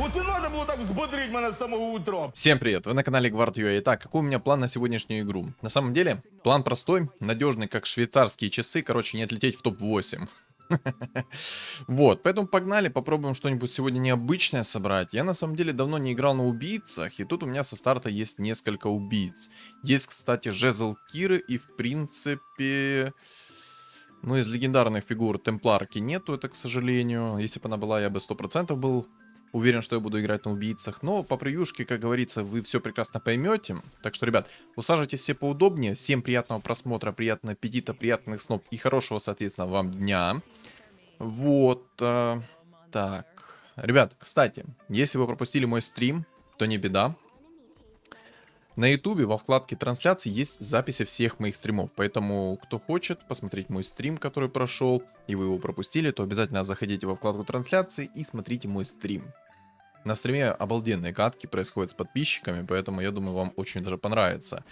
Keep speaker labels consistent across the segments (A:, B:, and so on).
A: Оце надо було так взбодрить мене з самого утра.
B: Всем привет, вы на канале Guard.ua. Итак, какой у меня план на сегодняшнюю игру? На самом деле, план простой, надежный, как швейцарские часы, короче, не отлететь в топ-8. Вот, поэтому погнали, попробуем что-нибудь сегодня необычное собрать. Я на самом деле давно не играл на убийцах, и тут у меня со старта есть несколько убийц. Есть, кстати, жезл Киры, и в принципе... Ну, из легендарных фигур Темпларки нету, это, к сожалению. Если бы она была, я бы 100% был уверен, что я буду играть на убийцах. Но по превьюшке, как говорится, вы все прекрасно поймете. Так что, ребят, усаживайтесь все поудобнее. Всем приятного просмотра, приятного аппетита, приятных снов и хорошего, соответственно, вам дня. Вот. Так. Ребят, кстати, если вы пропустили мой стрим, то не беда. На ютубе во вкладке трансляции есть записи всех моих стримов, поэтому кто хочет посмотреть мой стрим, который прошел, и вы его пропустили, то обязательно заходите во вкладку трансляции и смотрите мой стрим. На стриме обалденные катки происходят с подписчиками, поэтому я думаю, вам очень даже понравится.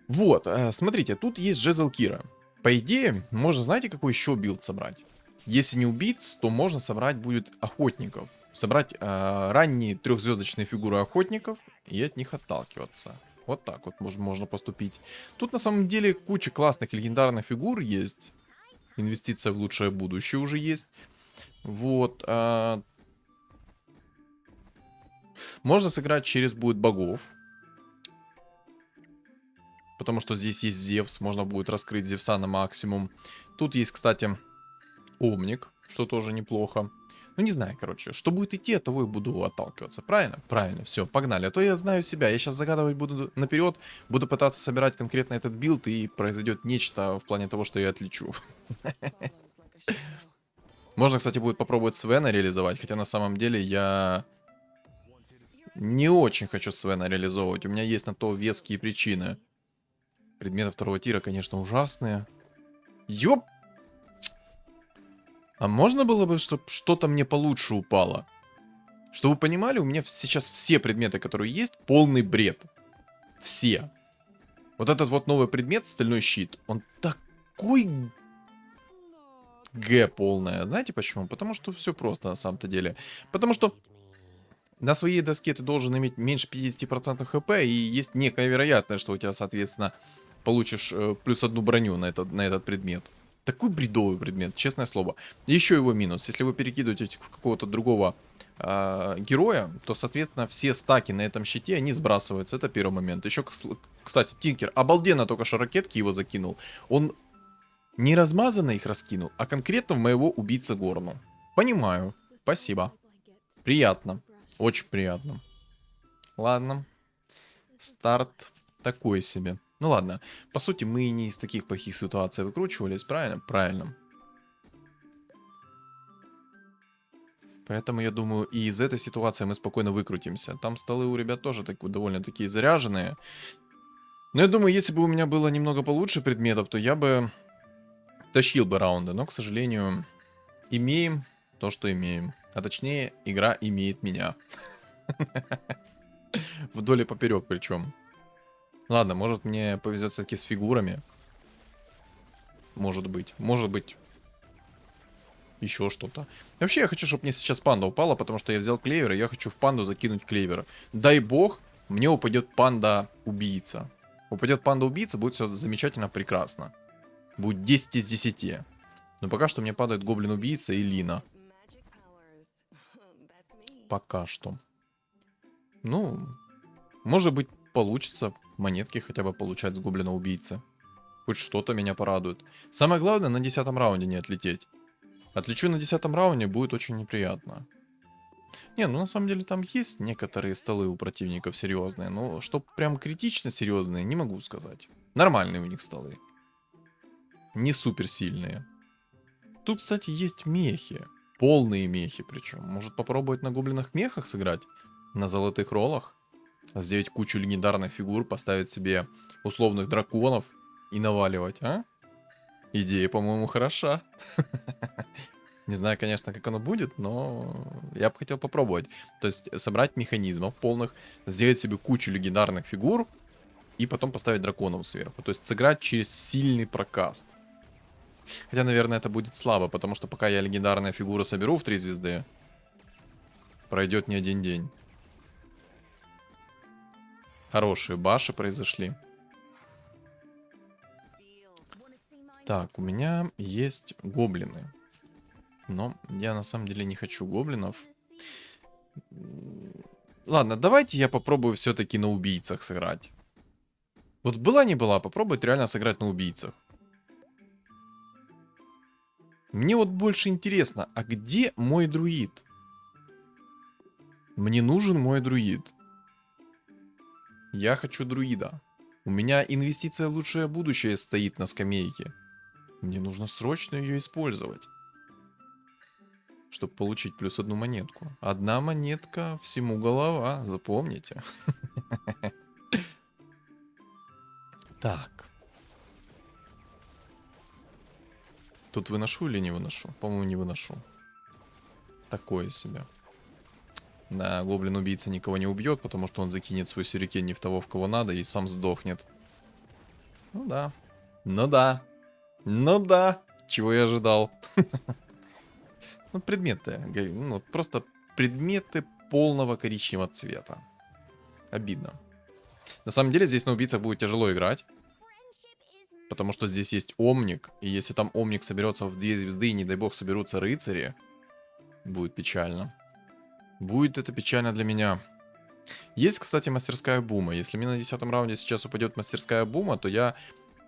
B: Вот, смотрите, тут есть жезл Кира. По идее, можно, знаете, какой еще билд собрать? Если не убийц, то можно собрать будет охотников. Собрать ранние трехзвездочные фигуры охотников и от них отталкиваться. Вот так вот можно поступить. Тут на самом деле куча классных легендарных фигур есть. Инвестиция в лучшее будущее уже есть. Вот. Можно сыграть через будет богов. Потому что здесь есть Зевс. Можно будет раскрыть Зевса на максимум. Тут есть, кстати, Омник, что тоже неплохо. Ну, не знаю, короче, что будет идти, от того и буду отталкиваться. Правильно? Правильно, все, погнали. А то я знаю себя, я сейчас загадывать буду наперед, буду пытаться собирать конкретно этот билд, и произойдет нечто в плане того, что я отлечу. Можно, кстати, будет попробовать Свена реализовать, хотя на самом деле я не очень хочу Свена реализовывать. У меня есть на то веские причины. Предметы второго тира, конечно, ужасные. Ёп! А можно было бы, чтобы что-то мне получше упало? Чтобы вы понимали, у меня сейчас все предметы, которые есть, полный бред. Все. Вот этот вот новый предмет, стальной щит, он такой Г полная. Знаете почему? Потому что все просто на самом-то деле. Потому что на своей доске ты должен иметь меньше 50% хп, и есть некая вероятность, что у тебя, соответственно, получишь плюс одну броню на этот предмет. Такой бредовый предмет, честное слово. Еще его минус. Если вы перекидываете в какого-то другого героя, то, соответственно, все стаки на этом щите, они сбрасываются. Это первый момент. Еще, кстати, Тинкер обалденно только что ракетки его закинул. Он не размазанно их раскинул, а конкретно в моего убийца Горну. Понимаю. Спасибо. Приятно. Очень приятно. Ладно. Старт такой себе. Ну ладно, по сути мы не из таких плохих ситуаций выкручивались, правильно? Правильно. Поэтому я думаю, и из этой ситуации мы спокойно выкрутимся. Там столы у ребят тоже довольно такие заряженные. Но я думаю, если бы у меня было немного получше предметов, то я бы тащил бы раунды. Но, к сожалению, имеем то, что имеем. А точнее, игра имеет меня. Вдоль и поперек причем. Ладно, может мне повезет все-таки с фигурами. Может быть. Может быть. Еще что-то. Вообще я хочу, чтобы мне сейчас панда упала, потому что я взял клевер, и я хочу в панду закинуть клевер. Дай бог, мне упадет панда-убийца. Упадет панда-убийца, будет все замечательно, прекрасно. Будет 10 из 10. Но пока что мне падает гоблин-убийца и Лина. Пока что. Ну, может быть, получится монетки хотя бы получать с гоблина-убийцы. Хоть что-то меня порадует. Самое главное, на 10-м раунде не отлететь. Отлечу на 10-м раунде, будет очень неприятно. Не, ну на самом деле там есть некоторые столы у противников серьезные, но что прям критично серьезные, не могу сказать. Нормальные у них столы. Не супер сильные. Тут, кстати, есть мехи. Полные мехи причем. Может попробовать на гоблинах мехах сыграть? На золотых роллах? Сделать кучу легендарных фигур, поставить себе условных драконов и наваливать, а? Идея, по-моему, хороша. Не знаю, конечно, как оно будет, но я бы хотел попробовать. То есть собрать механизмов полных, сделать себе кучу легендарных фигур и потом поставить драконов сверху. То есть сыграть через сильный прокаст. Хотя, наверное, это будет слабо, потому что пока я легендарные фигуры соберу в 3 звезды, пройдет не один день. Хорошие баши произошли. Так, у меня есть гоблины. Но я на самом деле не хочу гоблинов. Ладно, давайте я попробую все-таки на убийцах сыграть. Вот была не была, попробовать реально сыграть на убийцах. Мне вот больше интересно, а где мой друид? Мне нужен мой друид. Я хочу друида. У меня инвестиция в лучшее будущее стоит на скамейке. Мне нужно срочно ее использовать. Чтобы получить плюс одну монетку. Одна монетка, всему голова, запомните. Так. Тут выношу или не выношу? По-моему, не выношу. Такое себе. Да, гоблин-убийца никого не убьет, потому что он закинет свой сюрикен не в того, в кого надо, и сам сдохнет. Ну да. Ну да. Ну да. Чего я ожидал. Ну, предметы. Ну, просто предметы полного коричневого цвета. Обидно. На самом деле, здесь на убийцах будет тяжело играть. Потому что здесь есть омник. И если там омник соберется в 2 звезды, и не дай бог соберутся рыцари, будет печально. Будет это печально для меня. Есть, кстати, мастерская бума. Если мне на 10-м раунде сейчас упадет мастерская бума, то я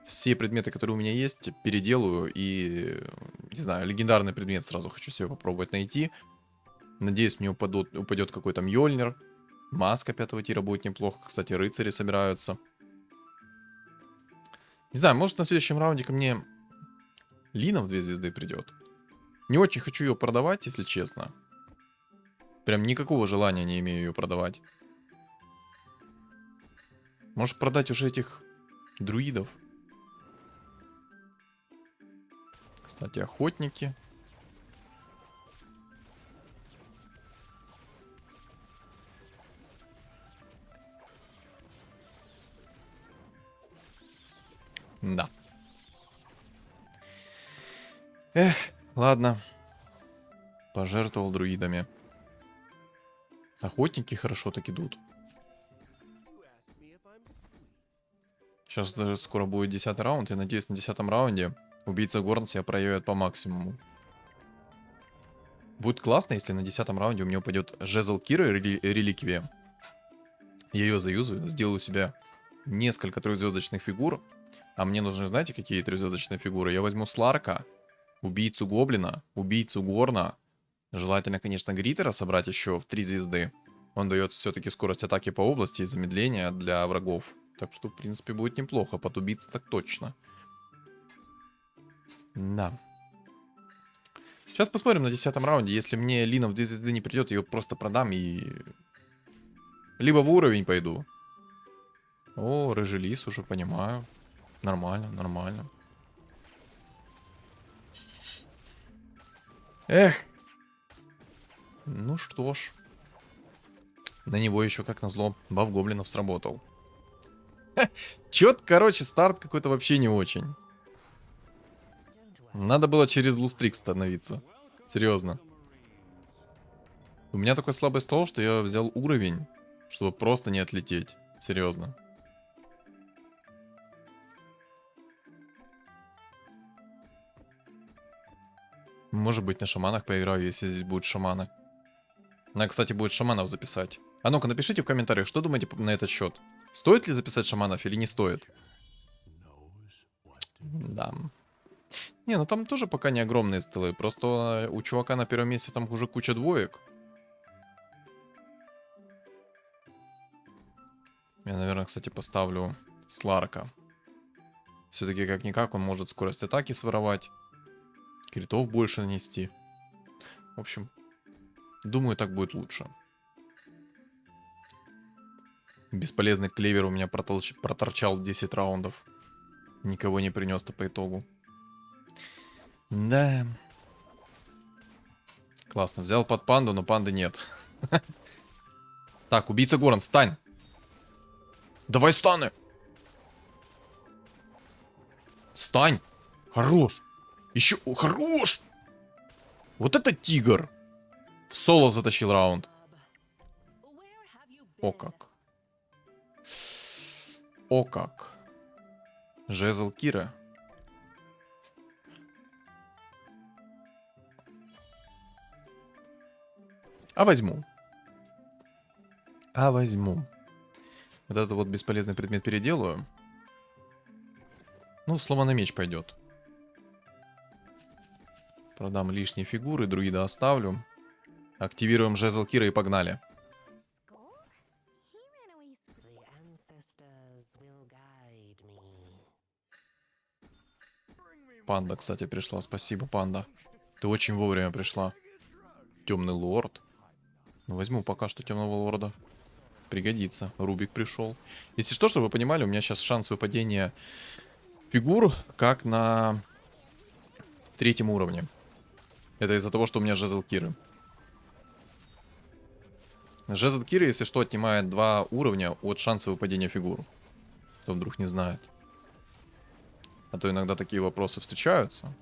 B: все предметы, которые у меня есть, переделаю. И, не знаю, легендарный предмет сразу хочу себе попробовать найти. Надеюсь, мне упадет какой-то Мьёльнир. Маска 5-го тира будет неплохо. Кстати, рыцари собираются. Не знаю, может на следующем раунде ко мне Лина в 2 звезды придет. Не очень хочу ее продавать, если честно. Прям никакого желания не имею ее продавать. Может продать уже этих друидов. Кстати, охотники. Да. Эх, ладно. Пожертвовал друидами. Охотники хорошо так идут. Сейчас даже скоро будет 10-й раунд. Я надеюсь, на 10-м раунде убийца Горн себя проявит по максимуму. Будет классно, если на 10-м раунде у меня упадет жезл Киры реликвия. Я ее заюзаю, сделаю себе несколько 3-звездочных фигур. А мне нужны, знаете, какие 3-звездочные фигуры? Я возьму Сларка, убийцу Гоблина, убийцу Горна. Желательно, конечно, Гриттера собрать еще в 3 звезды. Он дает все-таки скорость атаки по области и замедление для врагов. Так что, в принципе, будет неплохо. Под убийцу так точно. Да. Сейчас посмотрим на 10-м раунде. Если мне Лина в 2 звезды не придет, ее просто продам и... Либо в уровень пойду. О, рыжий лис, уже понимаю. Нормально, нормально. Эх. Ну что ж. На него еще, как назло, баф гоблинов сработал. Чё-то, короче, старт какой-то вообще не очень. Надо было через лустрик становиться. Серьезно. У меня такой слабый стол, что я взял уровень, чтобы просто не отлететь. Серьезно. Может быть, на шаманах поиграю, если здесь будут шаманы. Надо, кстати, будет шаманов записать. А ну-ка, напишите в комментариях, что думаете на этот счет. Стоит ли записать шаманов или не стоит? Да. Не, ну там тоже пока не огромные столы. Просто у чувака на первом месте там уже куча двоек. Я, наверное, кстати, поставлю Сларка. Все-таки, как-никак, он может скорость атаки своровать. Критов больше нанести. В общем, думаю, так будет лучше. Бесполезный клевер у меня проторчал 10 раундов. Никого не принес-то по итогу. Да. Классно. Взял под панду, но панды нет. Так, убийца Горн, стань. Давай станы. Стань. Хорош. Еще. Хорош. Вот это тигр. В соло затащил раунд. О как. О как. Жезл Кира. А возьму. А возьму. Вот этот вот бесполезный предмет переделаю. Ну, сломанный меч пойдет. Продам лишние фигуры, друида оставлю. Активируем жезл Кира и погнали. Панда, кстати, пришла. Спасибо, панда. Ты очень вовремя пришла. Темный лорд. Ну, возьму пока что темного лорда. Пригодится. Рубик пришел. Если что, чтобы вы понимали, у меня сейчас шанс выпадения фигур, как на 3-м уровне. Это из-за того, что у меня жезл Киры. Жезл Киры, если что, отнимает 2 уровня от шанса выпадения фигур. Кто вдруг не знает. А то иногда такие вопросы встречаются.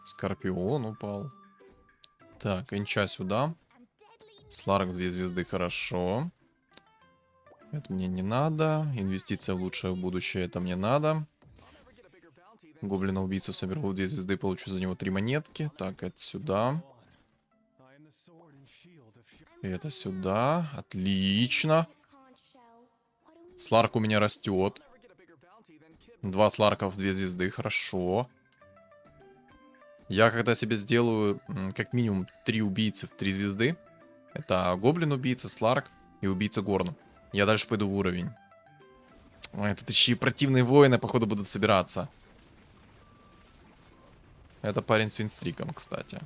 B: Скорпион упал. Так, Энча сюда. Сларк 2 звезды, хорошо. Это мне не надо. Инвестиция в лучшее будущее, это мне надо. Гоблина-убийцу соберу 2 звезды, получу за него 3 монетки. Так, это сюда. Это сюда. Отлично. Сларк у меня растет. 2 сларков, 2 звезды, хорошо. Я когда себе сделаю как минимум 3 убийцы в 3 звезды. Это гоблин-убийца, сларк и убийца Горн. Я дальше пойду в уровень. Ой, тут еще и противные воины, походу, будут собираться. Это парень с винстриком, кстати.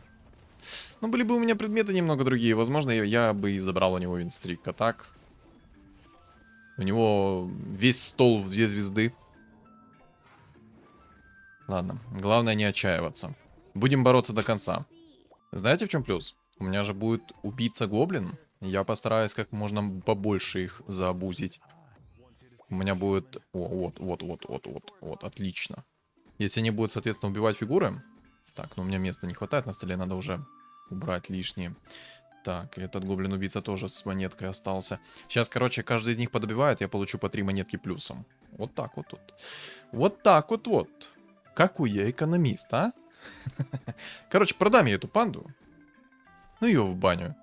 B: Ну, были бы у меня предметы немного другие. Возможно, я бы и забрал у него винстрик. А так... У него весь стол в 2 звезды. Ладно, главное не отчаиваться. Будем бороться до конца. Знаете, в чем плюс? У меня же будет убийца-гоблин. Я постараюсь как можно побольше их заабузить. У меня будет... О, вот, отлично. Если они будут, соответственно, убивать фигуры... Так, ну у меня места не хватает на столе, надо уже убрать лишние. Так, этот гоблин-убийца тоже с монеткой остался. Сейчас, короче, каждый из них подобивает, я получу по 3 монетки плюсом. Вот так вот. Вот так вот. Какой я экономист, а? Короче, продам я эту панду. Ну ее в баню.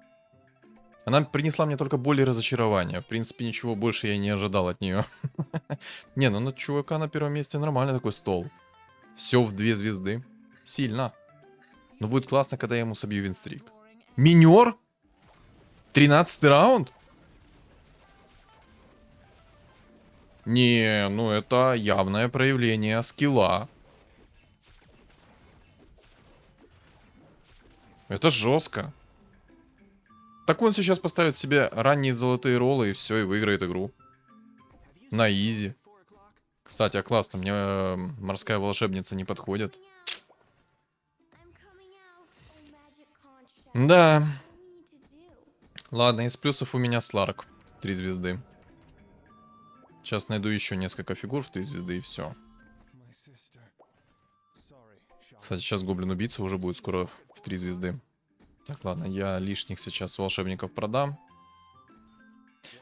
B: Она принесла мне только боль и разочарование. В принципе, ничего больше я не ожидал от нее. Не, ну на чувака на первом месте нормальный такой стол. Все в 2 звезды. Сильно. Но будет классно, когда я ему собью винстрик. Минер? 13-й раунд? Не, ну это явное проявление скилла. Это жестко. Так он сейчас поставит себе ранние золотые роллы и все, и выиграет игру. На изи. Кстати, а классно, мне морская волшебница не подходит. Да. Ладно, из плюсов у меня Сларк. 3 звезды. Сейчас найду еще несколько фигур в 3 звезды и все. Кстати, сейчас гоблин-убийца уже будет скоро в 3 звезды. Так, ладно, я лишних сейчас волшебников продам.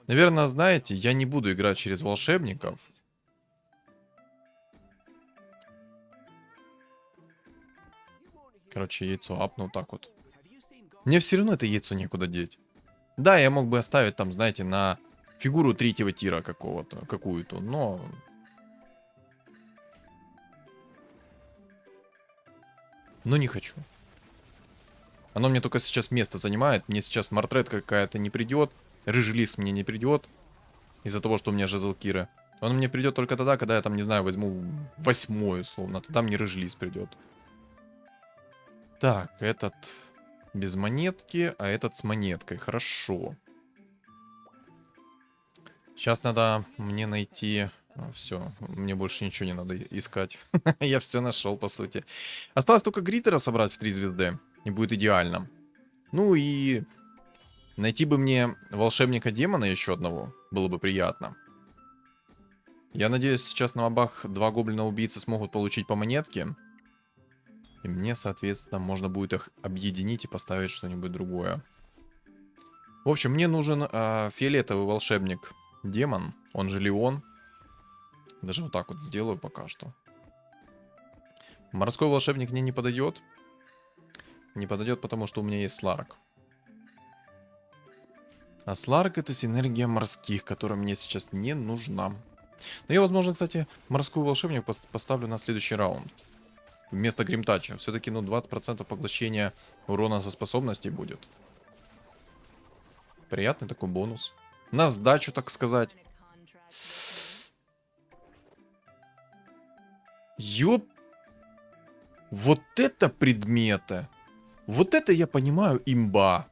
B: Наверное, знаете, я не буду играть через волшебников. Короче, яйцо апну так вот. Мне все равно это яйцо некуда деть. Да, я мог бы оставить там, знаете, на фигуру 3-го тира какого-то, какую-то, но... Но не хочу. Оно мне только сейчас место занимает. Мне сейчас Мартред какая-то не придет. Рыжий лис мне не придет. Из-за того, что у меня жезл Кира. Он мне придет только тогда, когда я там, не знаю, возьму 8-й, условно. Тогда мне рыжий лис придет. Так, этот без монетки, а этот с монеткой. Хорошо. Сейчас надо мне найти... Все, мне больше ничего не надо искать. Я все нашел, по сути. Осталось только Гриттера собрать в 3 звезды. И будет идеально. Ну и... Найти бы мне волшебника-демона еще одного. Было бы приятно. Я надеюсь, сейчас на мобах 2 гоблина-убийцы смогут получить по монетке. И мне, соответственно, можно будет их объединить и поставить что-нибудь другое. В общем, мне нужен фиолетовый волшебник демон, он же Леон. Даже вот так вот сделаю пока что. Морской волшебник мне не подойдет. Не подойдет, потому что у меня есть Сларк. А Сларк — это синергия морских, которая мне сейчас не нужна. Но я, возможно, кстати, морской волшебник поставлю на следующий раунд. Вместо Гримтача. Все-таки, ну, 20% поглощения урона со способностей будет. Приятный такой бонус. На сдачу, так сказать. Ёп. Вот это предметы. Вот это я понимаю имба.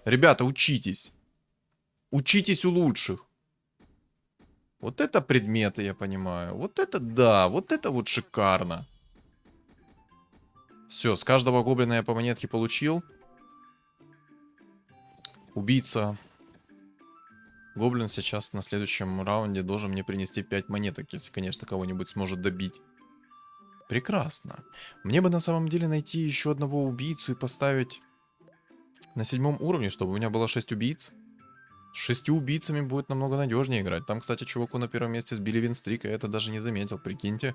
B: Ребята, учитесь. Учитесь у лучших. Вот это предметы, я понимаю. Вот это да, вот это вот шикарно. Все, с каждого гоблина я по монетке получил. Убийца. Гоблин сейчас на следующем раунде должен мне принести 5 монеток, если, конечно, кого-нибудь сможет добить. Прекрасно. Мне бы на самом деле найти еще одного убийцу и поставить на 7 уровне, чтобы у меня было 6 убийц. С 6 убийцами будет намного надежнее играть. Там, кстати, чуваку на первом месте сбили винстрик, а я это даже не заметил, прикиньте.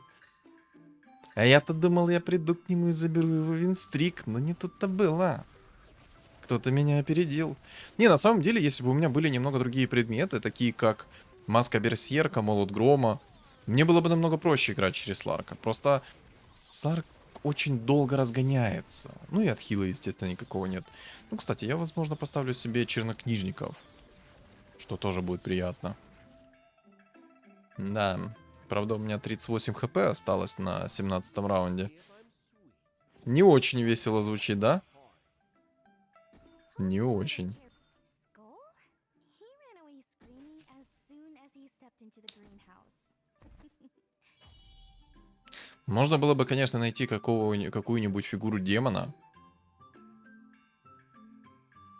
B: А я-то думал, я приду к нему и заберу его винстрик, но не тут-то было. Кто-то меня опередил. Не, на самом деле, если бы у меня были немного другие предметы, такие как маска берсерка, молот грома, мне было бы намного проще играть через Сларка. Просто Сларк очень долго разгоняется. Ну и от хила, естественно, никакого нет. Ну, кстати, я, возможно, поставлю себе чернокнижников. Что тоже будет приятно. Да. Правда, у меня 38 хп осталось на 17 раунде. Не очень весело звучит, да? Не очень. Можно было бы, конечно, найти какую-нибудь фигуру демона.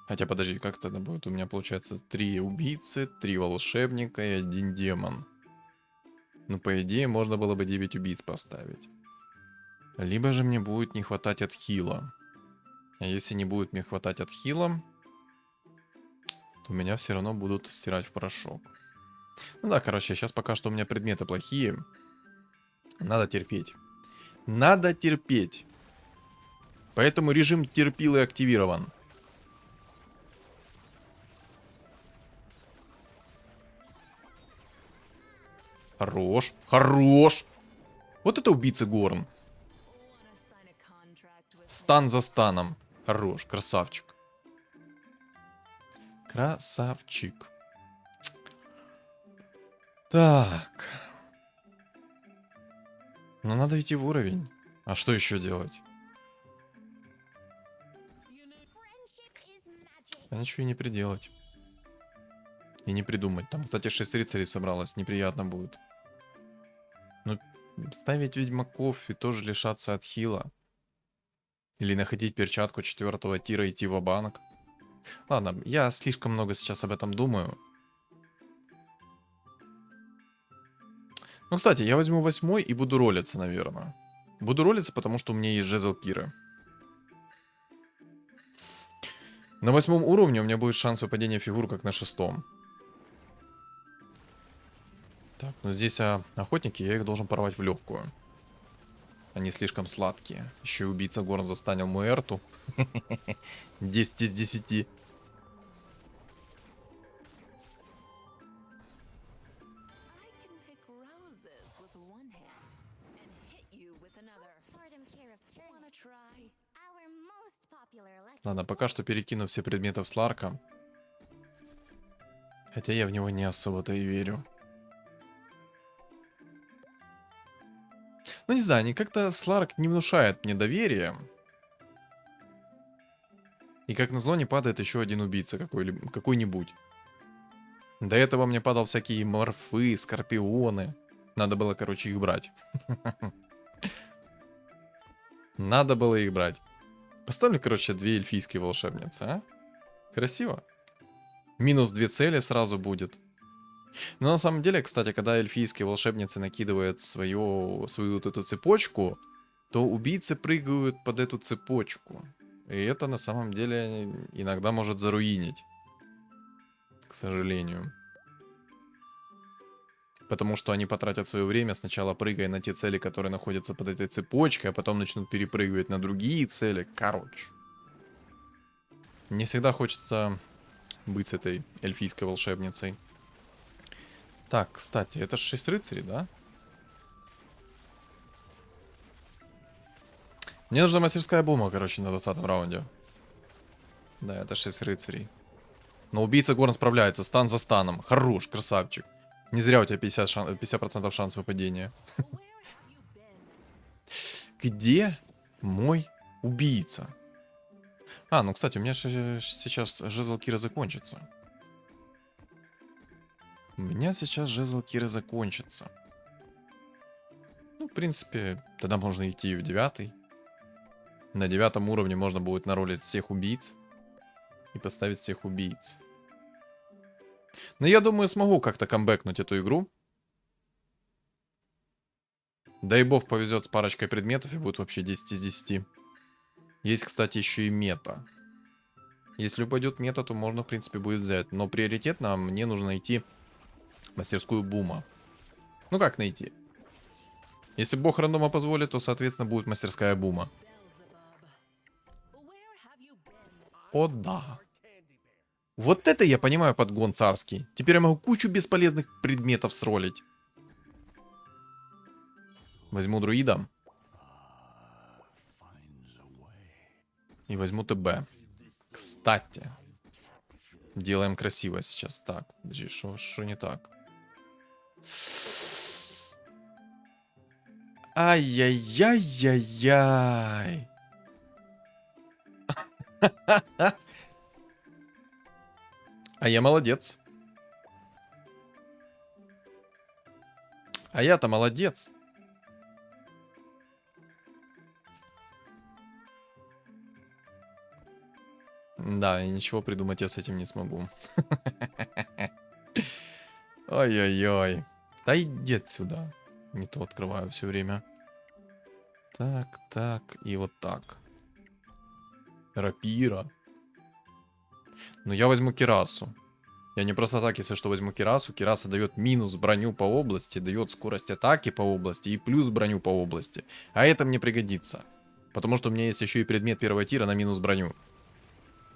B: Хотя, подожди, как тогда будет? У меня получается 3 убийцы, 3 волшебника и 1 демон. Ну, по идее, можно было бы 9 убийц поставить. Либо же мне будет не хватать от хила. А если не будет мне хватать от хила, то меня все равно будут стирать в порошок. Ну да, короче, сейчас пока что у меня предметы плохие. Надо терпеть. Надо терпеть. Поэтому режим терпилы активирован. Хорош, хорош. Вот это убийца Горн. Стан за станом. Хорош, красавчик. Красавчик. Так. Ну, надо идти в уровень. А что еще делать? А ничего и не приделать. И не придумать. Там, кстати, 6 рыцарей собралось. Неприятно будет. Ну, ставить ведьмаков и тоже лишаться от хила. Или находить перчатку 4-го тира и идти в банк. Ладно, я слишком много сейчас об этом думаю. Ну, кстати, я возьму 8 и буду ролиться, наверное. Буду ролиться, потому что у меня есть жезл Киры. На 8 уровне у меня будет шанс выпадения фигур, как на 6. Так, ну здесь охотники, я их должен порвать в легкую. Они слишком сладкие. Еще и убийца Горн застанил Муэрту. 10 из 10. Ладно, пока что перекину все предметы в Сларка. Хотя я в него не особо-то и верю. Ну, не знаю, они как-то Сларк не внушает мне доверия. И как назло не падает еще один убийца какой-нибудь. До этого мне падал всякие морфы, скорпионы. Надо было, короче, их брать. Надо было их брать. Поставлю, короче, 2 эльфийские волшебницы, а? Красиво. Минус 2 цели сразу будет. Но на самом деле, кстати, когда эльфийские волшебницы накидывают свою вот эту цепочку, то убийцы прыгают под эту цепочку. И это на самом деле иногда может заруинить. К сожалению. Потому что они потратят свое время, сначала прыгая на те цели, которые находятся под этой цепочкой, а потом начнут перепрыгивать на другие цели. Короче. Не всегда хочется быть с этой эльфийской волшебницей. Так, кстати, это же 6 рыцарей, да? Мне нужна мастерская бума, короче, на 20-м раунде. Да, это 6 рыцарей. Но убийца Горн справляется, стан за станом. Хорош, красавчик. Не зря у тебя 50% шанс выпадения. Где мой убийца? А, ну, кстати, у меня сейчас жезл Кира закончится. У меня сейчас жезл Кира закончится. Ну, в принципе, тогда можно идти в 9-й. На 9-м уровне можно будет наролить всех убийц. И поставить всех убийц. Но я думаю, смогу как-то камбэкнуть эту игру. Дай бог повезет с парочкой предметов и будет вообще 10 из 10. Есть, кстати, еще и мета. Если упадет мета, то можно, в принципе, будет взять. Но приоритетно мне нужно найти мастерскую бума. Ну как найти? Если бог рандома позволит, то, соответственно, будет мастерская бума. О да. Вот это я понимаю подгон царский. Теперь я могу кучу бесполезных предметов сролить. Возьму друида. И возьму ТБ. Кстати. Делаем красиво сейчас. Так, подожди, что не так? Ай-яй-яй-яй-яй. А я молодец. А я-то молодец. Да, и ничего придумать я с этим не смогу. Ой-ой-ой. Да иди отсюда. Не то открываю все время. Так, так и вот так. Рапира. Ну, я возьму кирасу. Я не просто так, если что, возьму кирасу. Кираса дает минус броню по области, дает скорость атаки по области и плюс броню по области. А это мне пригодится. Потому что у меня есть еще и предмет первого тира на минус броню.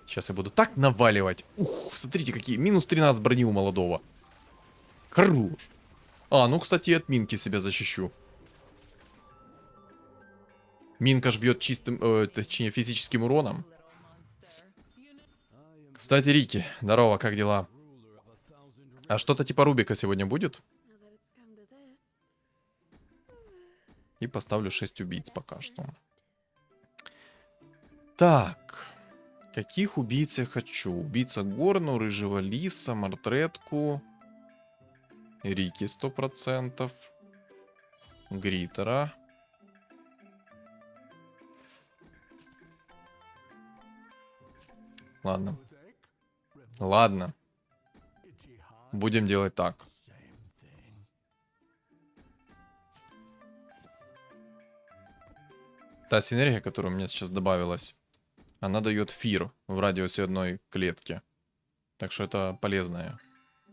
B: Сейчас я буду так наваливать. Ух, смотрите, какие. Минус 13 брони у молодого. Хорош. А, ну, кстати, и от минки себя защищу. Минка ж бьет чистым, точнее, физическим уроном. Кстати, Рики, здорово, как дела? А что-то типа Рубика сегодня будет? И поставлю 6 убийц пока что. Так. Каких убийц я хочу? Убийца Горну, Рыжего Лиса, Мортретку. Рики 100%. Гритера. Ладно. Ладно. Будем делать так. Та синергия, которая у меня сейчас добавилась, она дает фир в радиусе одной клетки. Так что это полезная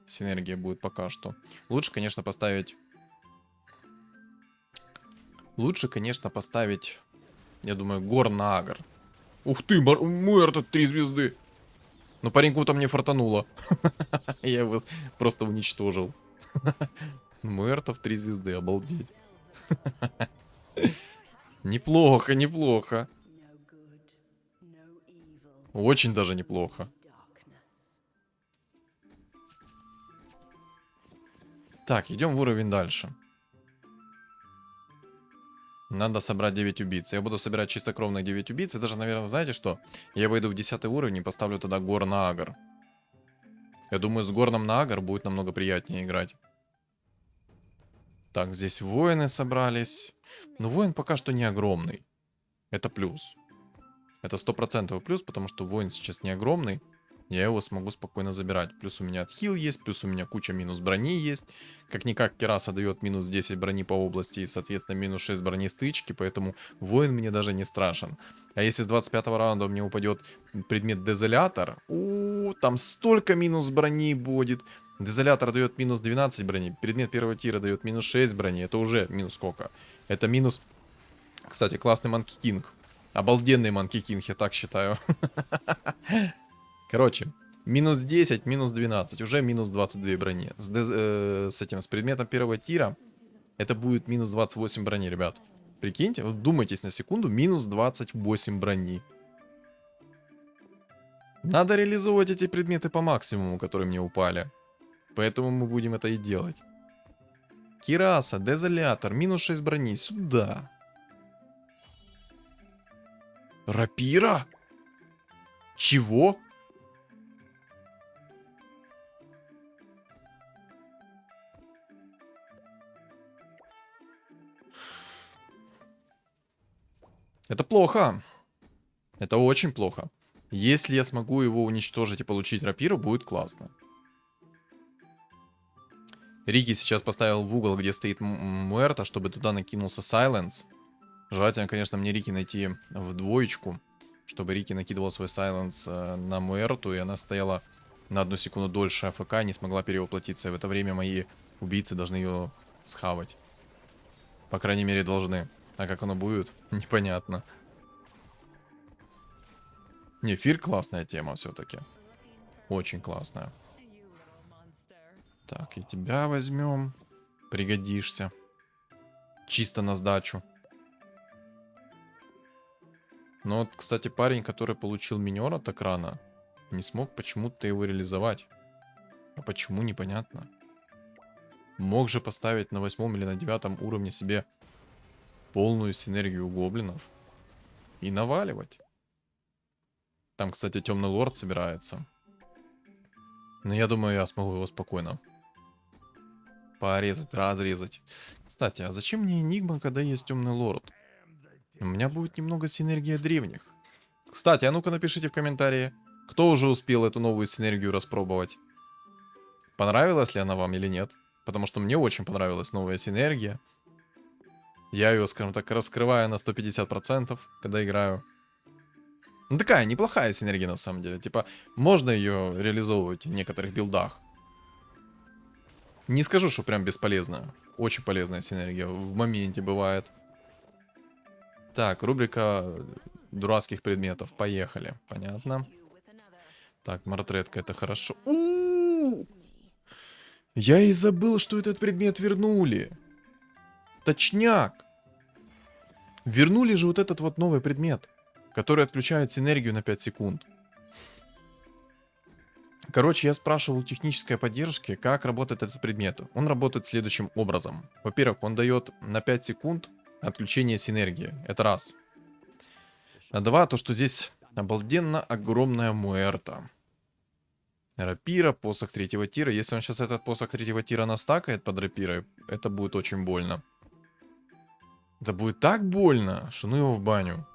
B: синергия будет пока что. Лучше, конечно, поставить... я думаю, Гор на Агр. Ух ты, Муэрт 3 звезды. Ну, пареньку-то мне фартануло. Я его просто уничтожил. Муэртов 3 звезды, обалдеть. Неплохо, неплохо. Очень даже неплохо. Так, идем в уровень дальше. Надо собрать 9 убийц. Я буду собирать чистокровных 9 убийц. И даже, наверное, знаете что? Я выйду в 10 уровень и поставлю тогда Гор на Агр. Я думаю, с Горном на Агр будет намного приятнее играть. Так, здесь воины собрались. Но воин пока что не огромный. Это плюс. Это 100% плюс, потому что воин сейчас не огромный. я его смогу спокойно забирать. Плюс у меня отхил есть, плюс у меня куча минус брони есть. Как-никак Кираса дает минус 10 брони по области и, соответственно, минус 6 брони стычки, поэтому воин мне даже не страшен. А если с 25 раунда мне упадет предмет Дезолятор, там столько минус брони будет. Дезолятор дает минус 12 брони, предмет первого тира дает минус 6 брони, это уже минус сколько? Это минус... Кстати, классный Манки Кинг. Обалденный Манки Кинг, я так считаю. Короче, минус 10, минус 12, уже минус 22 брони. С предметом первого тира это будет минус 28 брони, ребят. Прикиньте, вот думайтесь на секунду, минус 28 брони. Надо реализовывать эти предметы по максимуму, которые мне упали. Поэтому мы будем это и делать. Кираса, Дезолятор, минус 6 брони, сюда. Рапира? Чего? Это плохо. Это очень плохо. Если я смогу его уничтожить и получить рапиру, будет классно. Рики сейчас поставил в угол, где стоит Муэрта, чтобы туда накинулся Сайленс. Желательно, конечно, мне Рики найти в двоечку, чтобы Рики накидывал свой Сайленс на Муэрту, и она стояла на 1 секунду дольше АФК, не смогла перевоплотиться. И в это время мои убийцы должны ее схавать. По крайней мере, должны. А как оно будет, непонятно. Не, Фир классная тема все-таки. Очень классная. Так, и тебя возьмем. Пригодишься. Чисто на сдачу. Но вот, кстати, парень, который получил минера так рано, не смог почему-то его реализовать. А почему, непонятно. Мог же поставить на 8 или на 9 уровне себе полную синергию гоблинов. И наваливать. Там, кстати, темный лорд собирается. Но я думаю, я смогу его спокойно порезать, разрезать. Кстати, а зачем мне Энигма, когда есть темный лорд? У меня будет немного синергия древних. Кстати, а ну-ка напишите в комментарии, кто уже успел эту новую синергию распробовать. Понравилась ли она вам или нет? Потому что мне очень понравилась новая синергия. Я ее, скажем так, раскрываю на 150%, когда играю. Ну, такая неплохая синергия на самом деле. Типа, можно ее реализовывать в некоторых билдах. Не скажу, что прям бесполезная. Очень полезная синергия в моменте бывает. Так, рубрика дурацких предметов. Поехали. Понятно. Так, мартретка, это хорошо. Я и забыл, что этот предмет вернули. Точняк. Вернули же вот этот вот новый предмет, который отключает синергию на 5 секунд. Короче, я спрашивал у технической поддержки, как работает этот предмет. Он работает следующим образом. Во-первых, он дает на 5 секунд отключение синергии. Это раз. А два, то что здесь обалденно огромная Муэрта. Рапира, посох 3-го тира. Если он сейчас этот посох 3-го тира настакает под рапирой, это будет очень больно. Это будет так больно, что ну его в баню.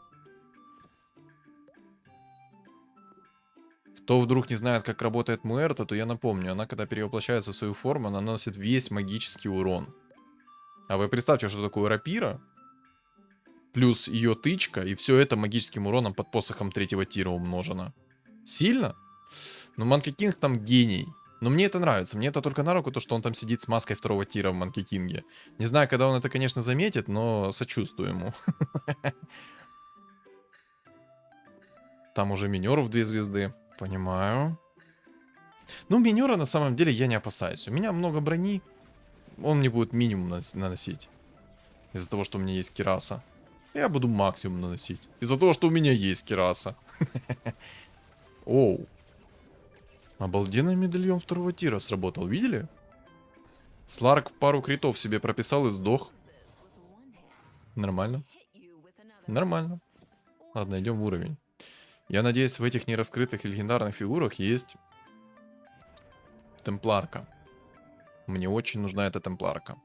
B: Кто вдруг не знает, как работает Муэрта, то я напомню. Она, когда перевоплощается в свою форму, она наносит весь магический урон. А вы представьте, что такое рапира. Плюс ее тычка. И все это магическим уроном под посохом 3-го тира умножено. Сильно? Но Манки Кинг там гений. Но мне это нравится. Мне это только на руку, то, что он там сидит с маской 2-го тира в Манки Кинге. Не знаю, когда он это, конечно, заметит, но сочувствую ему. Там уже минер в 2 звезды. Понимаю. Ну, минера на самом деле я не опасаюсь. У меня много брони. Он мне будет минимум наносить. Из-за того, что у меня есть кираса. Я буду максимум наносить. Из-за того, что у меня есть кираса. Оу. Обалденный медальон 2-го тира сработал. Видели? Сларк пару критов себе прописал и сдох. Нормально. Нормально. Ладно, идем в уровень. Я надеюсь, в этих нераскрытых легендарных фигурах есть темпларка. Мне очень нужна эта темпларка.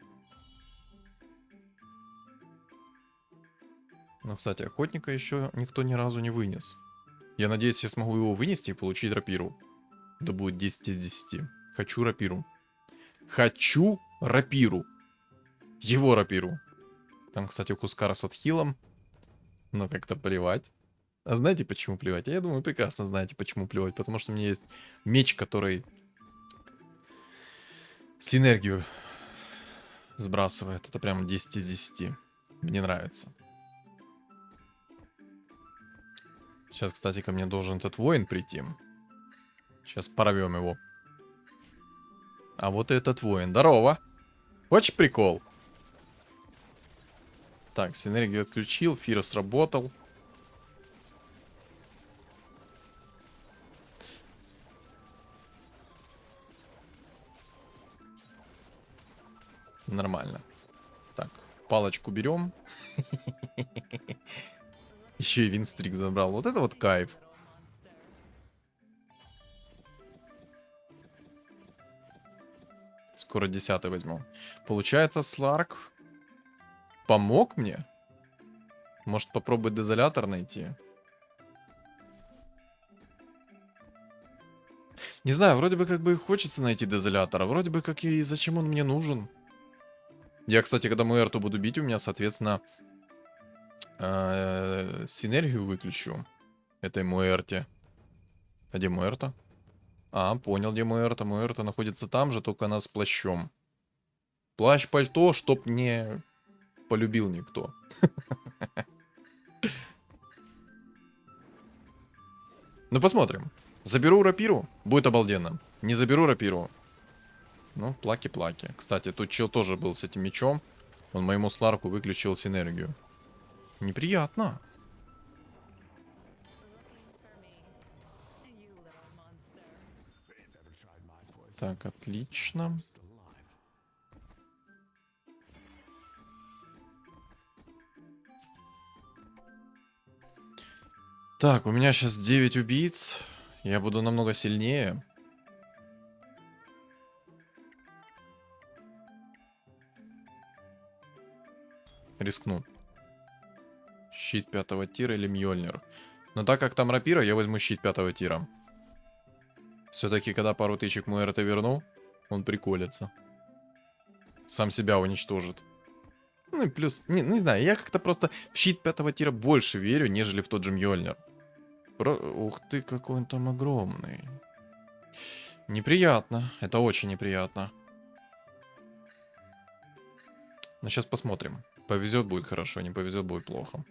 B: Но, кстати, охотника еще никто ни разу не вынес. Я надеюсь, я смогу его вынести и получить рапиру. Да будет 10 из 10. Хочу рапиру. Хочу рапиру. Его рапиру. Там, кстати, у Кускара с отхилом. Но как-то плевать. А знаете, почему плевать? Я думаю, прекрасно знаете, почему плевать. Потому что у меня есть меч, который синергию сбрасывает. Это прям 10 из 10. Мне нравится. Сейчас, кстати, ко мне должен этот воин прийти. Сейчас порвем его. А вот и этот воин. Здорово. Хочешь прикол? Так, синергию отключил. Фира сработал. Нормально. Так, палочку берем. Еще и винстрик забрал. Вот это вот кайф. Скоро 10-й возьму. Получается, Сларк помог мне? Может, попробовать дезолятор найти? Не знаю, вроде бы как бы и хочется найти дезолятора. Вроде бы как и зачем он мне нужен. Я, кстати, когда Муэрту буду бить, у меня, соответственно, синергию выключу этой Муэрте. А где Муэрта? А, понял, где Муэрта. Муэрта находится там же, только она с плащом. Плащ-пальто, чтоб не полюбил никто. Ну, посмотрим. Заберу рапиру, будет обалденно. Не заберу рапиру. Ну, плаки-плаки. Кстати, тут чел тоже был с этим мечом. Он моему Сларку выключил синергию. Неприятно. Так, отлично. Так, у меня сейчас 9 убийц. Я буду намного сильнее. Рискну. Щит 5-го тира или Мьёльнир. Но так как там рапира, я возьму щит 5-го тира. Все-таки, когда пару тычек Муэрта верну, он приколится. Сам себя уничтожит. Ну и плюс, не знаю, я как-то просто в щит 5-го тира больше верю, нежели в тот же Мьёльнир. Ух ты, какой он там огромный. Неприятно, это очень неприятно. Но сейчас посмотрим. Повезет будет хорошо, не повезет будет плохо.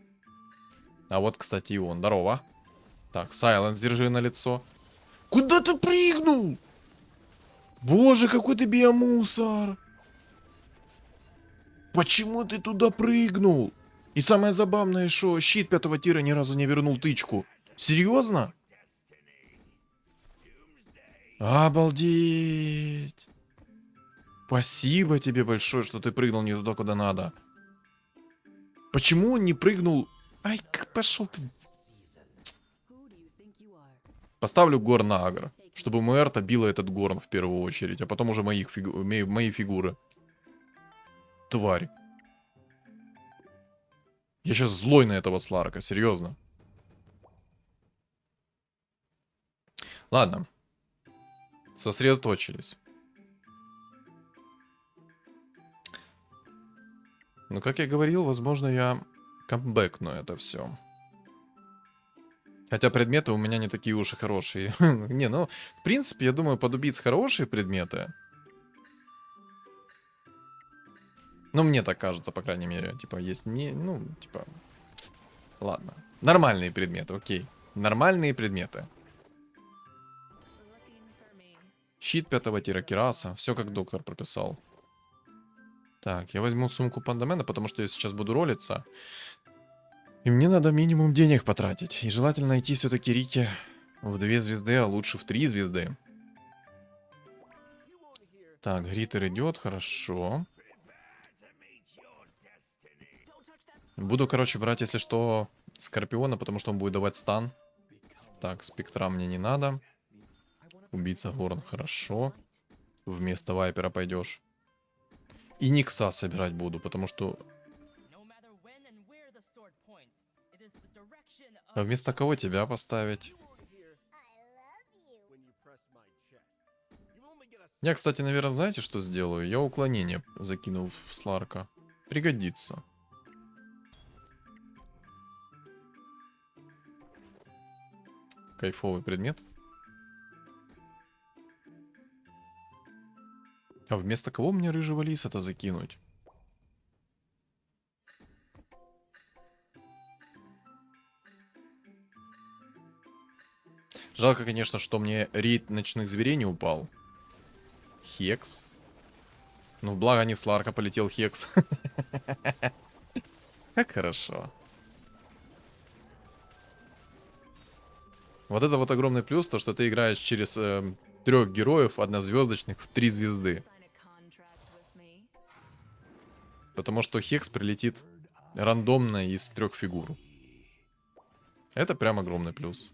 B: А вот, кстати, и он. Здорово. Так, Сайленс держи на лицо. Куда ты прыгнул? Боже, какой ты биомусор. Почему ты туда прыгнул? И самое забавное, что щит 5-го тира ни разу не вернул тычку. Серьезно? Обалдеть. Спасибо тебе большое, что ты прыгнул не туда, куда надо. Почему он не прыгнул? Ай, пошел ты. Поставлю гор на агро, чтобы Муэрта била этот горн в первую очередь, а потом уже мои фигуры. Тварь. Я сейчас злой на этого Сларка, серьезно. Ладно. Сосредоточились. Ну, как я говорил, возможно, я камбэкну это все. Хотя предметы у меня не такие уж и хорошие. Не, ну, в принципе, я думаю, под убийц хорошие предметы. Ну, мне так кажется, по крайней мере. Типа, есть мне, ну, типа... Ладно. Нормальные предметы, окей. Нормальные предметы. Щит 5-го тира Кираса. Все как доктор прописал. Так, я возьму сумку Пандамена, потому что я сейчас буду ролиться. И мне надо минимум денег потратить. И желательно найти все-таки Рики в 2 звезды, а лучше в 3 звезды. Так, Гриттер идет, хорошо. Буду, короче, брать, если что, Скорпиона, потому что он будет давать стан. Так, Спектра мне не надо. Убийца Горн, хорошо. Вместо Вайпера пойдешь. И Никса собирать буду, потому что... А вместо кого тебя поставить? Я, кстати, наверное, знаете, что сделаю? Я уклонение закину в Сларка. Пригодится. Кайфовый предмет. А вместо кого мне рыжего лиса-то закинуть? Жалко, конечно, что мне рейд ночных зверей не упал. Хекс. Ну, благо не в Сларка полетел Хекс. Как хорошо. Вот это вот огромный плюс, то что ты играешь через 3 героев однозвездочных в 3 звезды. Потому что Хекс прилетит рандомно из 3 фигур. Это прям огромный плюс.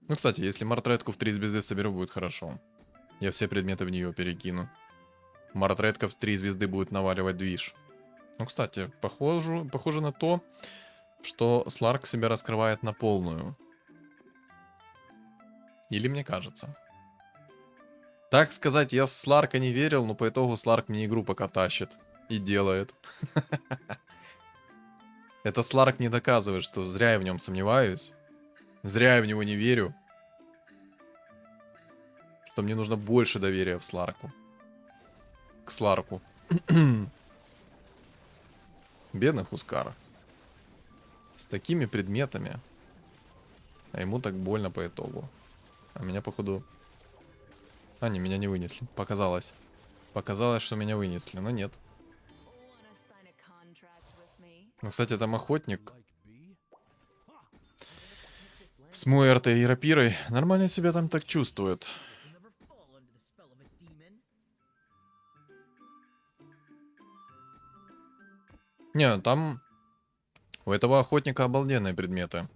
B: Ну, кстати, если Мартретку в 3 звезды соберу, будет хорошо. Я все предметы в нее перекину. Мартретка в 3 звезды будет наваливать движ. Ну, кстати, похоже на то, что Сларк себя раскрывает на полную. Или мне кажется. Так сказать, я в Сларка не верил, но по итогу Сларк мне игру пока тащит. И делает. Это Сларк мне доказывает, что зря я в нем сомневаюсь. Зря я в него не верю. Что мне нужно больше доверия в Сларку. К Сларку. Бедный Хускар. С такими предметами. А ему так больно по итогу. А меня, походу... А, не, меня не вынесли. Показалось. Показалось, что меня вынесли, но нет. Ну, кстати, там охотник. С Муэртой и рапирой нормально себя там так чувствует. Не, там у этого охотника обалденные предметы.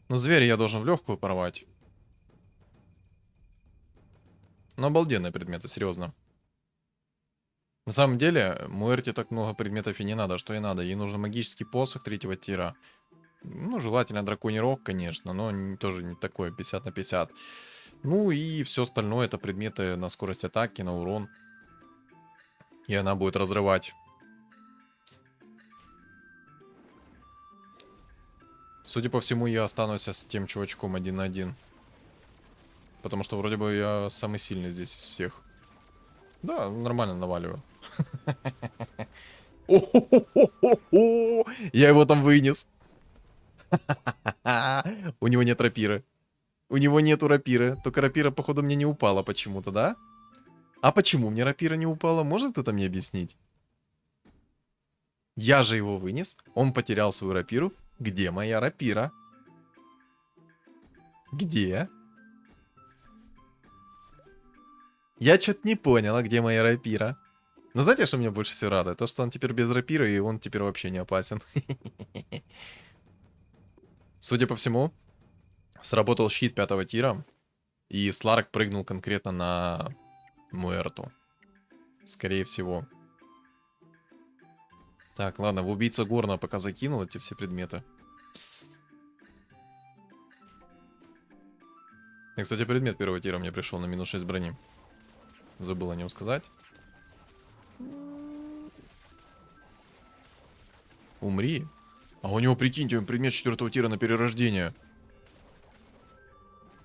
B: Ну, зверя я должен в легкую порвать. Но обалденные предметы, серьезно. На самом деле, Муэрте так много предметов и не надо, что и надо. Ей нужен магический посох 3-го тира. Ну, желательно драконий рог, конечно, но тоже не такое, 50 на 50. Ну и все остальное это предметы на скорость атаки, на урон. И она будет разрывать. Судя по всему, я останусь с тем чувачком 1 на 1. Потому что вроде бы я самый сильный здесь из всех. Да, нормально наваливаю. Я его там вынес. У него нет рапиры. У него нету рапиры. Только рапира, походу, мне не упала почему-то, да? А почему мне рапира не упала? Может кто-то мне объяснить? Я же его вынес. Он потерял свою рапиру. Где моя рапира? Где? Я что-то не поняла, где моя рапира. Но знаете, что меня больше всего радует? То, что он теперь без рапиры, и он теперь вообще не опасен. Судя по всему, сработал щит 5-го тира, и Сларк прыгнул конкретно на Муэрту. Скорее всего. Так, ладно, в убийца Горна пока закинул эти все предметы. И, кстати, предмет 1-го тира мне пришел на минус 6 брони. Забыл о нем сказать. Умри. А у него, прикиньте, предмет 4-го тира на перерождение.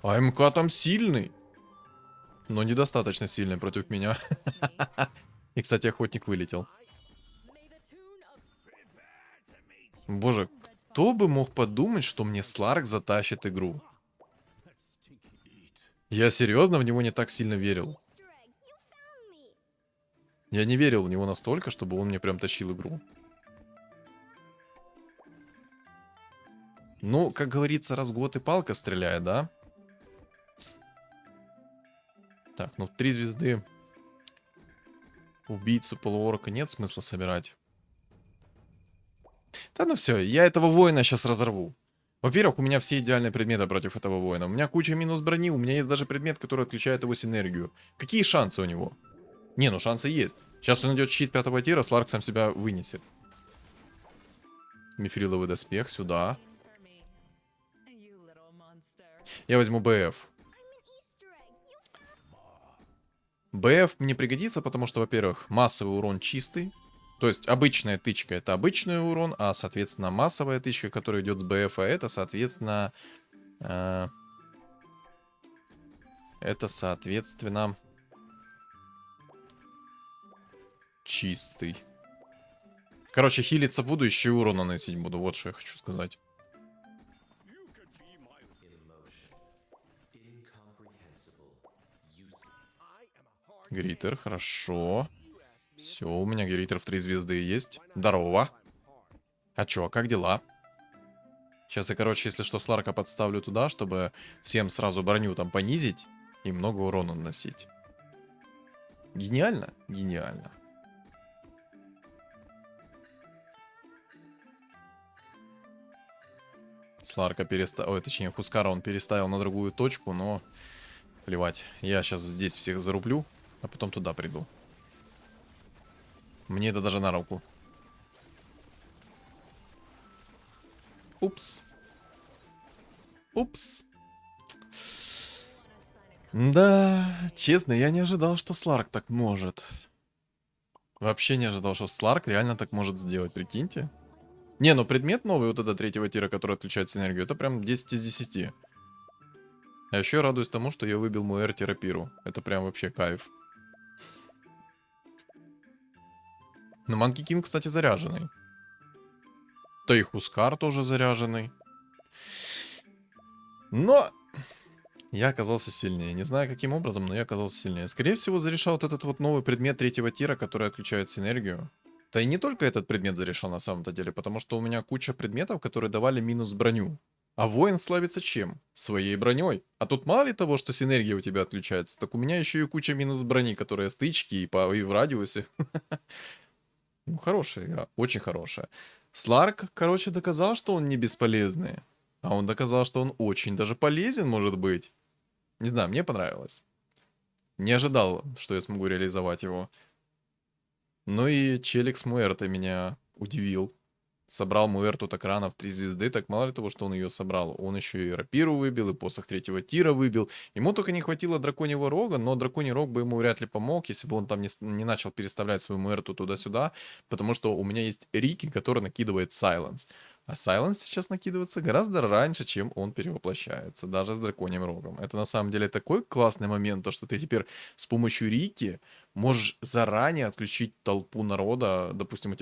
B: А МК там сильный. Но недостаточно сильный против меня. И, кстати, охотник вылетел. Боже, кто бы мог подумать, что мне Сларк затащит игру? Я серьезно в него не так сильно верил. Я не верил в него настолько, чтобы он мне прям тащил игру. Ну, как говорится, раз в год и палка стреляет, да? Так, ну 3 звезды. Убийцу полуорка нет смысла собирать. Да ну все, я этого воина сейчас разорву. Во-первых, у меня все идеальные предметы против этого воина. У меня куча минус брони, у меня есть даже предмет, который отключает его синергию. Какие шансы у него? Не, ну шансы есть. Сейчас он идет щит 5-го тира, Сларк сам себя вынесет. Мифриловый доспех сюда. Я возьму БФ. БФ мне пригодится, потому что, во-первых, массовый урон чистый. То есть обычная тычка это обычный урон, а, соответственно, массовая тычка, которая идет с БФ, это, соответственно... чистый. Короче, хилиться буду, еще и урон наносить буду. Вот что я хочу сказать. Гритер, хорошо. Все, у меня гритер в 3 звезды есть. Здорово. А чё, а как дела? Сейчас я, короче, если что, Сларка подставлю туда, чтобы всем сразу броню там понизить и много урона наносить. Гениально? Гениально. Сларка переставил... Ой, точнее, Хускара он переставил на другую точку, но... Плевать. Я сейчас здесь всех зарублю, а потом туда приду. Мне это даже на руку. Упс. Упс. Да, честно, я не ожидал, что Сларк так может. Вообще не ожидал, что Сларк реально так может сделать, прикиньте. Не, ну предмет новый, вот это 3-го тира, который отключает синергию, это прям 10 из 10. А еще радуюсь тому, что я выбил мой R-терапиру. Это прям вообще кайф. Но Манки Кинг, кстати, заряженный. Да и Хускар тоже заряженный. Но я оказался сильнее. Не знаю, каким образом, но я оказался сильнее. Скорее всего, зарешал вот этот вот новый предмет 3-го тира, который отключает синергию. Да и не только этот предмет зарешал на самом-то деле, потому что у меня куча предметов, которые давали минус броню. А воин славится чем? Своей броней. А тут мало ли того, что синергия у тебя отключается, так у меня еще и куча минус брони, которые стычки и в радиусе. Ну, хорошая игра, очень хорошая. Сларк, короче, доказал, что он не бесполезный. А он доказал, что он очень даже полезен, может быть. Не знаю, мне понравилось. Не ожидал, что я смогу реализовать его. Ну и Челик с Муэртой меня удивил. Собрал Муэрту так рано в 3 звезды, так мало ли того, что он ее собрал. Он еще и рапиру выбил, и посох 3-го тира выбил. Ему только не хватило драконьего рога, но драконий рог бы ему вряд ли помог, если бы он там не начал переставлять свою Муэрту туда-сюда, потому что у меня есть Рики, который накидывает Сайленс. А Сайленс сейчас накидывается гораздо раньше, чем он перевоплощается, даже с драконьим рогом. Это на самом деле такой классный момент, то что ты теперь с помощью Рики можешь заранее отключить толпу народа. Допустим,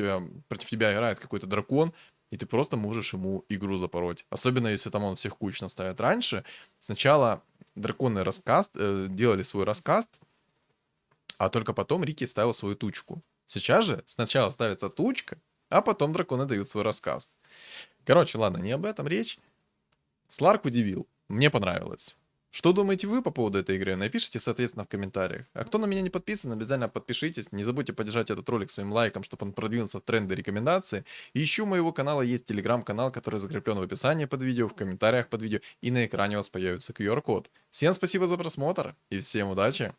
B: против тебя играет какой-то дракон, и ты просто можешь ему игру запороть. Особенно, если там он всех кучно ставит. Раньше сначала драконы делали свой раскаст, а только потом Рики ставил свою тучку. Сейчас же сначала ставится тучка, а потом драконы дают свой раскаст. Короче, ладно, не об этом речь. Сларк удивил. Мне понравилось. Что думаете вы по поводу этой игры? Напишите, соответственно, в комментариях. А кто на меня не подписан, обязательно подпишитесь. Не забудьте поддержать этот ролик своим лайком, чтобы он продвинулся в тренды рекомендации. И еще у моего канала есть телеграм-канал, который закреплен в описании под видео, в комментариях под видео. И на экране у вас появится QR-код. Всем спасибо за просмотр и всем удачи!